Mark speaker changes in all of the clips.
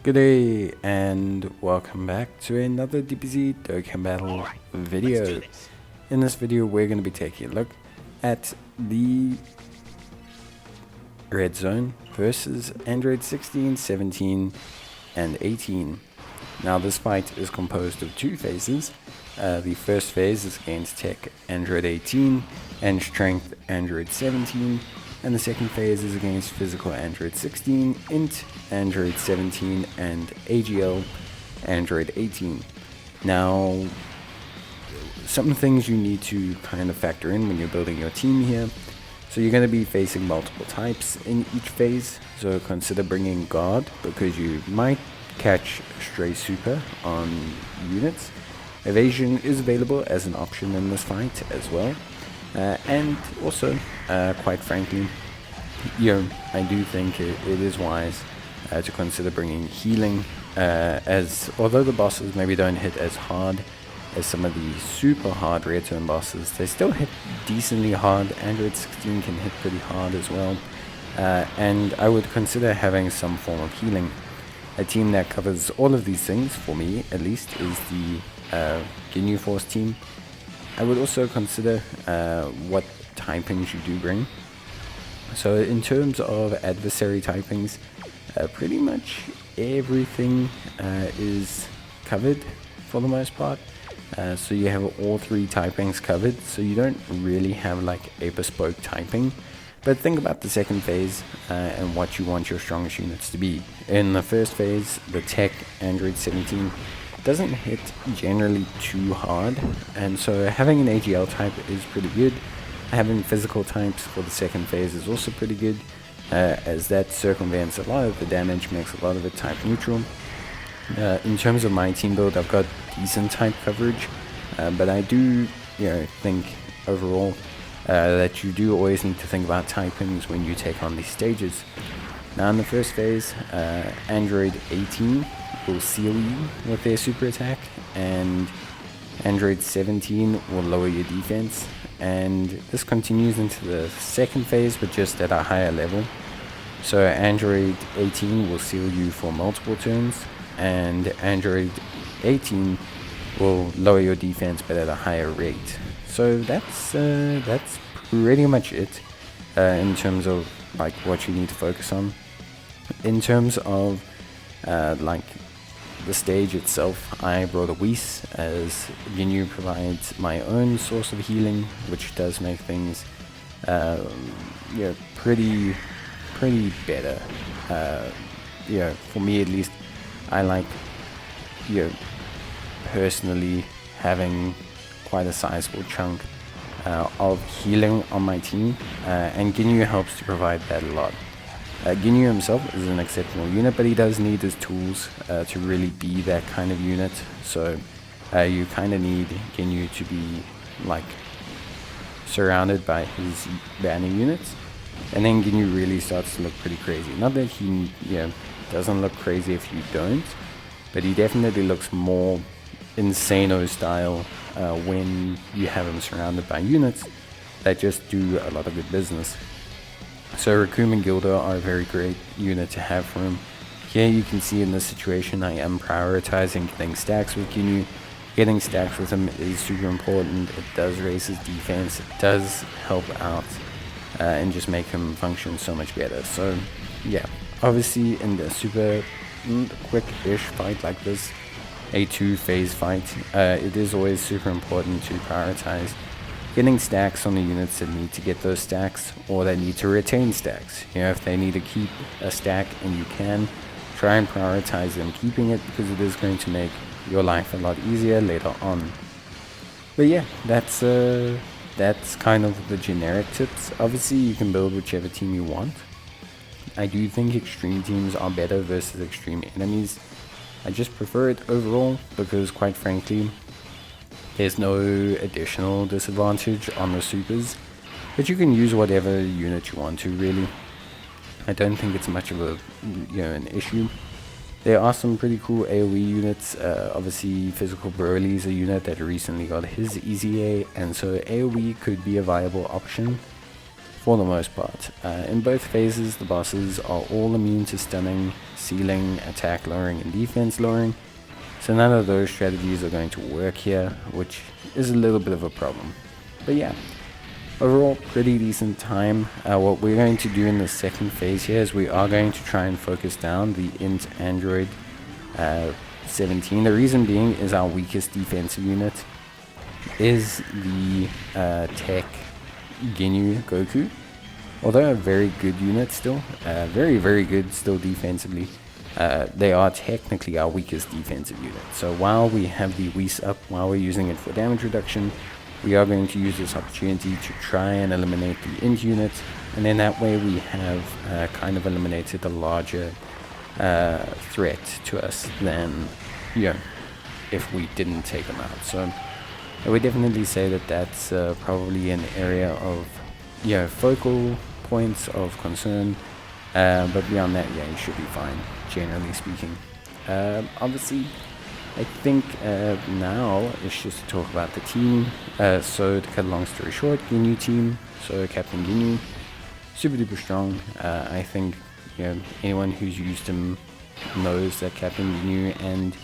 Speaker 1: Good day and welcome back to another Dbz Dokkan battle video. In this video we're going to be taking a look at the red zone versus Android 16, 17 and 18. Now this fight is composed of two phases. The first phase is against Tech Android 18 and Strength Android 17. And the second phase is against Physical Android 16, Int Android 17, and AGL Android 18. Now, some things you need to kind of factor in when you're building your team here. So you're going to be facing multiple types in each phase. So consider bringing Guard because you might catch Stray Super on units. Evasion is available as an option in this fight as well. And also, quite frankly, I do think it is wise to consider bringing healing, as although the bosses maybe don't hit as hard as some of the super hard red zone bosses, they still hit decently hard. Android 16 can hit pretty hard as well, and I would consider having some form of healing. A team that covers all of these things, for me at least, is the Ginyu Force team. I would also consider what typings you do bring. So in terms of adversary typings, pretty much everything is covered for the most part. So you have all three typings covered, so you don't really have like a bespoke typing. But think about the second phase and what you want your strongest units to be. In the first phase, the Tech Android 17 doesn't hit generally too hard, and so having an AGL type is pretty good. Having physical types for the second phase is also pretty good, as that circumvents a lot of the damage, makes a lot of it type neutral. In terms of my team build, I've got decent type coverage, but I do think overall that you do always need to think about typings when you take on these stages. Now in the first phase, Android 18 will seal you with their super attack, and Android 17 will lower your defense, and this continues into the second phase but just at a higher level. So Android 18 will seal you for multiple turns, and Android 18 will lower your defense but at a higher rate. So that's pretty much it in terms of like what you need to focus on. In terms of like the stage itself, I brought a Whis, as Ginyu provides my own source of healing, which does make things pretty better. For me at least, I like personally having quite a sizable chunk of healing on my team, and Ginyu helps to provide that a lot. Ginyu himself is an exceptional unit, but he does need his tools to really be that kind of unit. So you kind of need Ginyu to be like surrounded by his banner units, and then Ginyu really starts to look pretty crazy. Not that he doesn't look crazy if you don't, but he definitely looks more Insano style when you have him surrounded by units that just do a lot of good business. So Raccoon and Gilda are a very great unit to have for him. Here you can see in this situation I am prioritizing getting stacks with Ginyu. Getting stacks with him is super important. It does raise his defense, it does help out and just make him function so much better. So yeah, obviously in the super quick-ish fight like this, a two-phase fight, it is always super important to prioritize getting stacks on the units that need to get those stacks, or that need to retain stacks. If they need to keep a stack and you can, try and prioritize them keeping it, because it is going to make your life a lot easier later on. But yeah, that's kind of the generic tips. Obviously you can build whichever team you want. I do think extreme teams are better versus extreme enemies. I just prefer it overall because, quite frankly, there's no additional disadvantage on the supers, but you can use whatever unit you want to, really. I don't think it's much of an issue. There are some pretty cool AoE units. Obviously, Physical Broly is a unit that recently got his EZA, and so AoE could be a viable option. for the most part. In both phases, the bosses are all immune to stunning, sealing, attack lowering, and defense lowering. So none of those strategies are going to work here, which is a little bit of a problem. But yeah, overall, pretty decent time. What we're going to do in the second phase here is we are going to try and focus down the int Android 17. The reason being is our weakest defensive unit is the tech Ginyu Goku. Although a very good unit still, very good still defensively, they are technically our weakest defensive unit. So while we have the Whis up, while we're using it for damage reduction, we are going to use this opportunity to try and eliminate the int unit, and then that way we have kind of eliminated a larger threat to us than, if we didn't take them out. So I would definitely say that that's probably an area of focal points of concern, but beyond that, you should be fine, generally speaking. Obviously, I think now it's just to talk about the team. So to cut a long story short, Ginyu team, so Captain Ginyu, super duper strong. I think anyone who's used him knows that Captain Ginyu and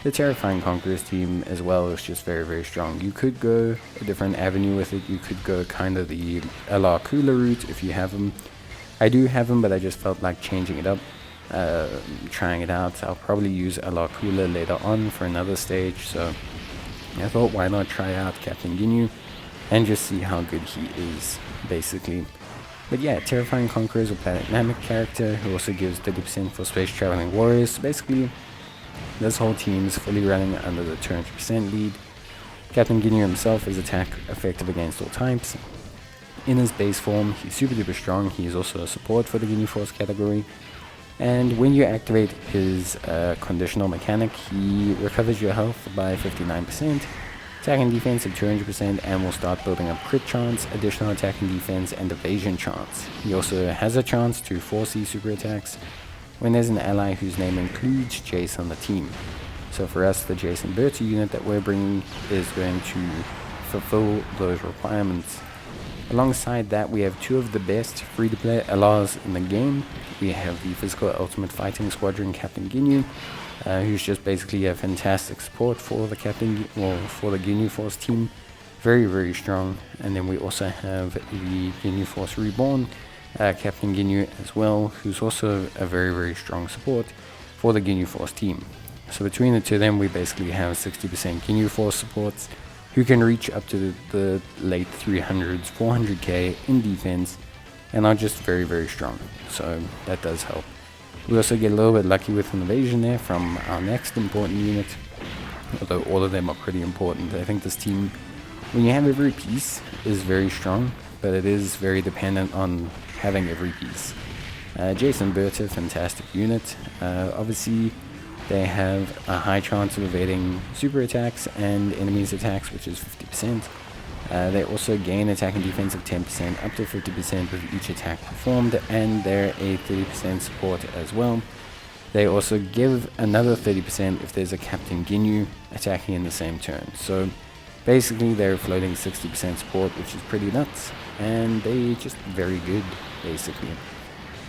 Speaker 1: the Terrifying Conquerors team as well is just very strong. You could go a different avenue with it. You could go kind of the LR Cooler route if you have him. I do have him, but I just felt like changing it up, trying it out. I'll probably use LR Cooler later on for another stage, so I thought why not try out Captain Ginyu and just see how good he is, basically. But yeah, Terrifying Conqueror is a dynamic character who also gives 30% for space traveling warriors. So basically, this whole team is fully running under the 200% lead. Captain Ginyu himself is attack effective against all types. In his base form, he's super duper strong. He is also a support for the Ginyu Force category. And when you activate his conditional mechanic, he recovers your health by 59%, attack and defense of 200%, and will start building up crit chance, additional attack and defense, and evasion chance. He also has a chance to 4C super attacks when there's an ally whose name includes Jace on the team. So for us, the Jason Bertie unit that we're bringing is going to fulfill those requirements. Alongside that, we have two of the best free-to-play LRs in the game. We have the Physical Ultimate Fighting Squadron Captain Ginyu, who's just basically a fantastic support for the for the Ginyu Force team. Very strong. And then we also have the Ginyu Force Reborn, Captain Ginyu as well, who's also a very strong support for the Ginyu Force team. So between the two of them, we basically have 60% Ginyu Force supports who can reach up to the late 300s, 400k in defense, and are just very strong. So that does help. We also get a little bit lucky with an evasion there from our next important unit, although all of them are pretty important. I think this team, when you have every piece, is very strong, but it is very dependent on having every piece. Jason Berta, fantastic unit. Obviously, they have a high chance of evading super attacks and enemies' attacks, which is 50%. They also gain attack and defense of 10%, up to 50% with each attack performed, and they're a 30% support as well. They also give another 30% if there's a Captain Ginyu attacking in the same turn. So basically they're floating 60% support, which is pretty nuts, and they just very good, basically.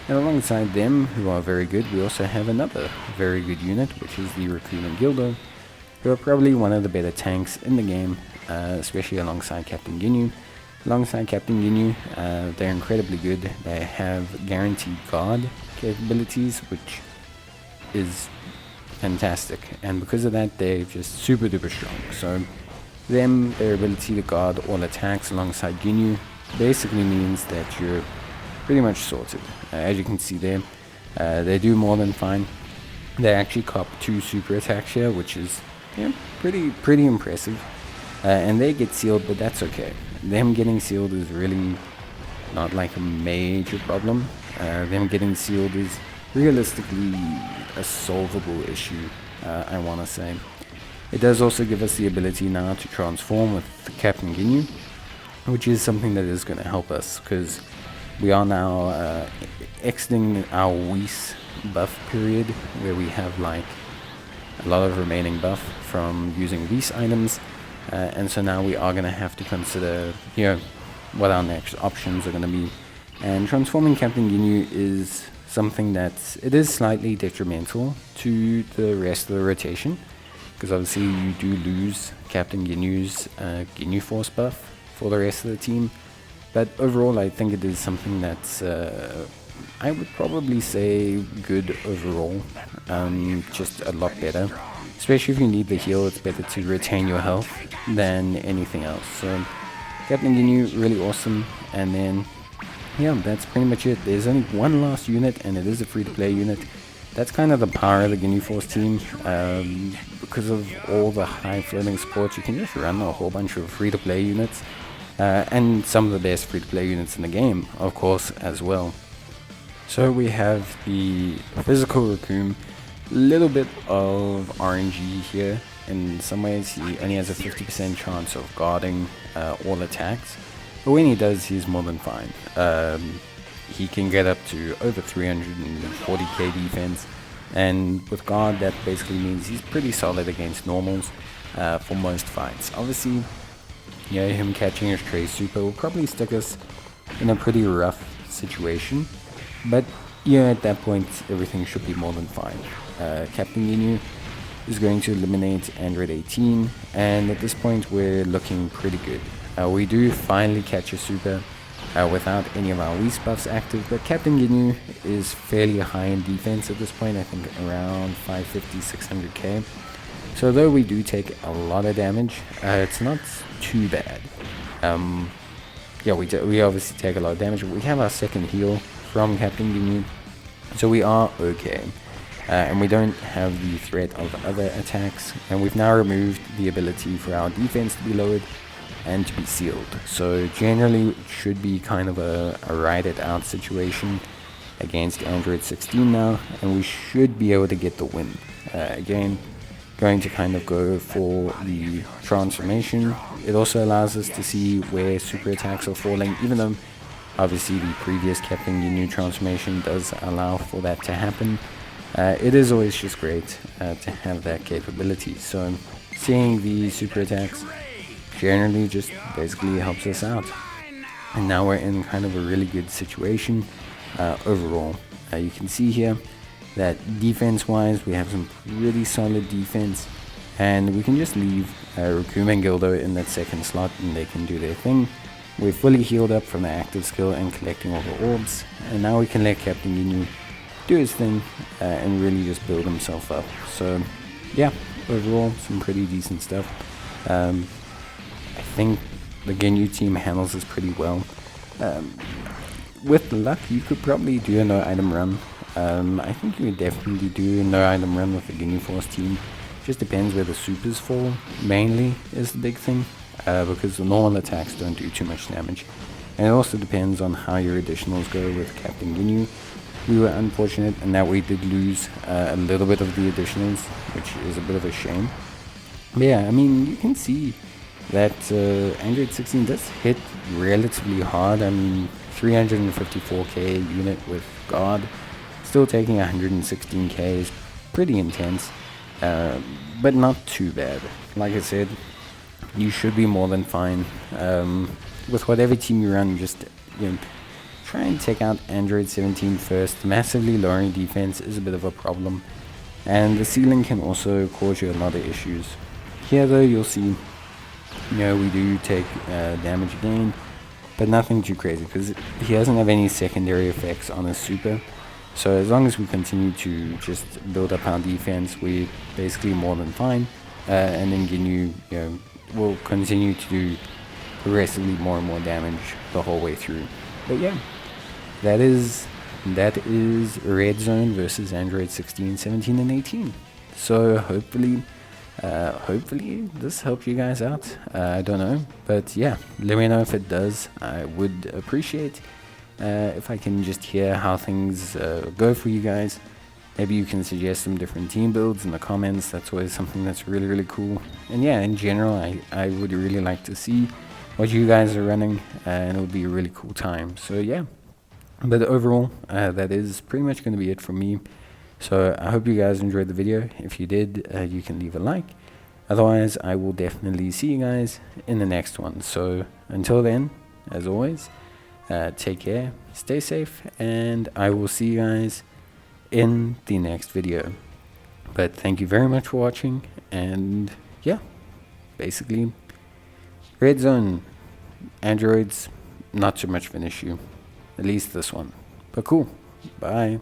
Speaker 1: And alongside them, who are very good, we also have another very good unit, which is the Raccoon and Gildo, who are probably one of the better tanks in the game, especially alongside Captain Ginyu. Alongside Captain Ginyu, they're incredibly good. They have guaranteed guard capabilities, which is fantastic, and because of that, they're just super duper strong. So their ability to guard all attacks alongside Ginyu basically means that you're pretty much sorted. As you can see there, they do more than fine. They actually cop 2 super attacks here, which is pretty impressive. And they get sealed, but that's okay. Them getting sealed is really not like a major problem. Them getting sealed is realistically a solvable issue, I want to say. It does also give us the ability now to transform with Captain Ginyu, which is something that is going to help us, because we are now exiting our Whis buff period, where we have like a lot of remaining buff from using Whis items, and so now we are going to have to consider what our next options are going to be. And transforming Captain Ginyu is something that it is slightly detrimental to the rest of the rotation, because obviously you do lose Captain Ginyu's Ginyu Force buff for the rest of the team. But overall, I think it is something that's I would probably say good overall, just a lot better. Especially if you need the heal, it's better to retain your health than anything else. So Captain Ginyu, really awesome. And then yeah, that's pretty much it. There's only one last unit, and it is a free-to-play unit. That's kind of the power of the Ginyu Force team. Because of all the high floating support, you can just run a whole bunch of free-to-play units. And some of the best free-to-play units in the game, of course, as well. So we have the physical Raccoon. Little bit of RNG here. In some ways, he only has a 50% chance of guarding all attacks. But when he does, he's more than fine. He can get up to over 340k defense. And with guard, that basically means he's pretty solid against normals for most fights. Obviously, yeah, him catching his Trey Super will probably stick us in a pretty rough situation. But yeah, at that point, everything should be more than fine. Captain Ginyu is going to eliminate Android 18, and at this point, we're looking pretty good. We do finally catch a Super without any of our Whis buffs active, but Captain Ginyu is fairly high in defense at this point, I think around 550, 600k. So though we do take a lot of damage, it's not too bad. Yeah, we obviously take a lot of damage, but we have our second heal from Captain Ginyu, so we are okay. And we don't have the threat of other attacks, and we've now removed the ability for our defense to be lowered and to be sealed. So generally it should be kind of a ride it out situation against Android 16 now, and we should be able to get the win. Again, going to kind of go for the transformation. It also allows us to see where super attacks are falling, even though obviously the previous Captain Ginyu transformation does allow for that to happen. It is always just great to have that capability. So seeing the super attacks generally just basically helps us out. And now we're in kind of a really good situation overall. You can see here that defense wise we have some pretty solid defense, and we can just leave Raccoon and Gildo in that second slot and they can do their thing. We're fully healed up from the active skill and collecting all the orbs, and now we can let Captain Ginyu do his thing and really just build himself up. So yeah, overall some pretty decent stuff. I think the Ginyu team handles this pretty well. With luck, you could probably do a no item run. I think you would definitely do a no item run with the Ginyu Force team. Just depends where the supers fall, mainly is the big thing, because the normal attacks don't do too much damage. And it also depends on how your additionals go with Captain Ginyu. We were unfortunate in that we did lose a little bit of the additionals, which is a bit of a shame. But yeah, I mean, you can see that Android 16 does hit relatively hard. I mean, 354k unit with guard, still taking 116k is pretty intense, but not too bad. Like I said, you should be more than fine. With whatever team you run, just try and take out Android 17 first. Massively lowering defense is a bit of a problem, and the ceiling can also cause you a lot of issues. Here though, you'll see we do take damage again, but nothing too crazy because he doesn't have any secondary effects on his super. So as long as we continue to just build up our defense, we're basically more than fine. And then Ginyu will continue to do progressively more and more damage the whole way through. But yeah, that is Red Zone versus Android 16, 17, and 18. So hopefully this helps you guys out. I don't know, but yeah, let me know if it does. I would appreciate if I can just hear how things go for you guys. Maybe you can suggest some different team builds in the comments. That's always something that's really, really cool. And yeah, in general, I would really like to see what you guys are running, and it would be a really cool time. So yeah, but overall, that is pretty much going to be it from me. So I hope you guys enjoyed the video. If you did, you can leave a like. Otherwise, I will definitely see you guys in the next one. So until then, as always, Take care, stay safe, and I will see you guys in the next video. But thank you very much for watching, and yeah, basically, red zone androids, not so much of an issue, at least this one. But cool, bye.